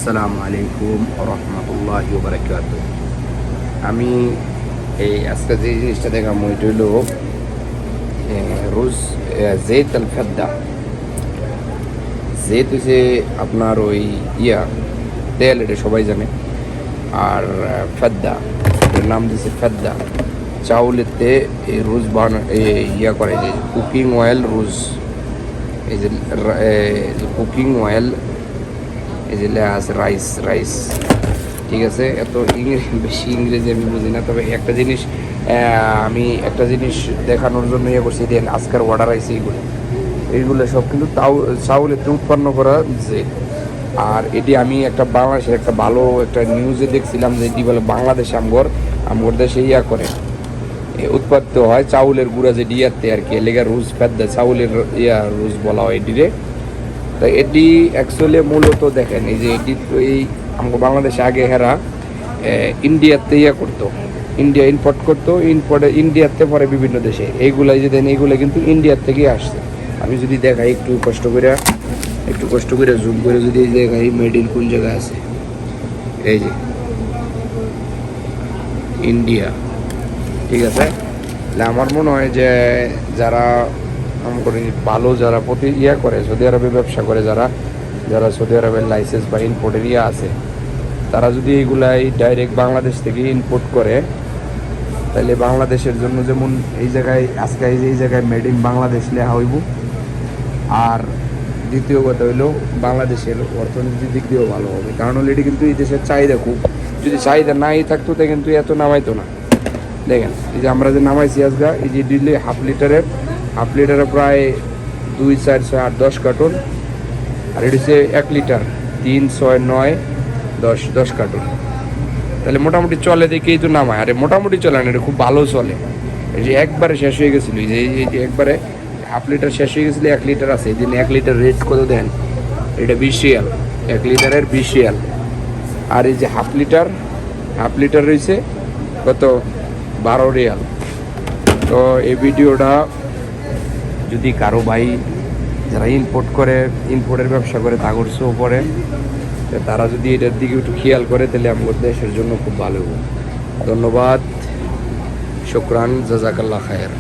আসসালামু আলাইকুম রহমতুল্লাহি ওয়া বারাকাতুহু। আমি এই আজকে যে জিনিসটা দেখাবো এটা হলো রোজ জেত আল ফেদ্দা। জেত হচ্ছে আপনার ওই তেল, এটা সবাই জানে। আর ফেদ্দা, এটার নাম দিয়েছে ফেদ্দা। চাউলেতে এই রোজ করে, যে কুকিং অয়েল রোজ, এই যে কুকিং অয়েল, এই যে আছে রাইস। ঠিক আছে, এত বেশি ইংরেজি আমি বুঝি না, তবে একটা জিনিস দেখানোর জন্য করছি। দেন আজকের অর্ডার আইছে এইগুলো সব কিন্তু চাউলেতে উৎপন্ন করা যে। আর এটি আমি একটা বাংলাদেশের একটা ভালো একটা নিউজে দেখছিলাম যে এটি বলে বাংলাদেশে আমগর দেশে করে উৎপাদিত হয় চাউলের গুঁড়া, যে ডিয়াতে আর কি, এলাকা রোজ ফেদ্দা, চাউলের রোজ বলা হয় এটিরে। তো এটি অ্যাকচুয়ালি মূলত দেখেন, এই যে এটি এই আমাকে বাংলাদেশে আগে ইন্ডিয়াতে করতো, ইন্ডিয়া ইম্পোর্ট করতো, ইন্ডিয়াতে পরে বিভিন্ন দেশে এইগুলাই যে দেন, এইগুলো কিন্তু ইন্ডিয়ার থেকেই আসছে। আমি যদি দেখাই একটু কষ্ট করে জুম করে যদি দেখাই মেড ইন কোন জায়গায় আছে, এই যে ইন্ডিয়া। ঠিক আছে, তাহলে আমার মনে হয় যে যারা ভালো, যারা করে সৌদি আরবে ব্যবসা করে, যারা সৌদি আরবের লাইসেন্স বা ইম্পোর্টের আছে, তারা যদি এইগুলাই ডাইরেক্ট বাংলাদেশ থেকে ইম্পোর্ট করে, তাহলে বাংলাদেশের জন্য যেমন এই জায়গায় মেড ইন বাংলাদেশ লেখা হইব। আর দ্বিতীয় কথা হইলো বাংলাদেশের অর্থনীতির দিক দিয়েও ভালো হবে, কারণ হলো এটি কিন্তু এই দেশের চাহিদা খুব। যদি চাহিদা নাই থাকতো তা কিন্তু এত নামাইতো না। দেখেন, এই যে আমরা যে নামাইছি আজকে, এই যে দিল্লি হাফ লিটারে প্রায় 2, 4, 6, 8, 10 কার্টুন। আর এটি হচ্ছে 1 লিটার, 3, 6, 9, 10 কার্টুন। তাহলে মোটামুটি চলে দেখেই তো নামায়। আরে মোটামুটি চলে না, এটা খুব ভালো চলে। এই যে একবারে শেষ হয়ে গেছিলো, এই যে একবারে হাফ লিটার শেষ হয়ে গেছিলো, 1 লিটার আছে। এই দিন 1 লিটার রেট কত দেন? এটা 20 রিয়াল, 1 লিটারের 20 রিয়াল। আর এই যে হাফ লিটার রয়েছে কত? 12 রিয়াল। তো এই ভিডিওটা যদি কারো ভাই যারা ইম্পোর্টের ব্যবসা করে, তাগরসও করে, তারা যদি এটার দিকে একটু খেয়াল করে, তাহলে আমাদের দেশের জন্য খুব ভালো হবে। ধন্যবাদ, শুকরান, জাযাকাল্লাহ খায়ের।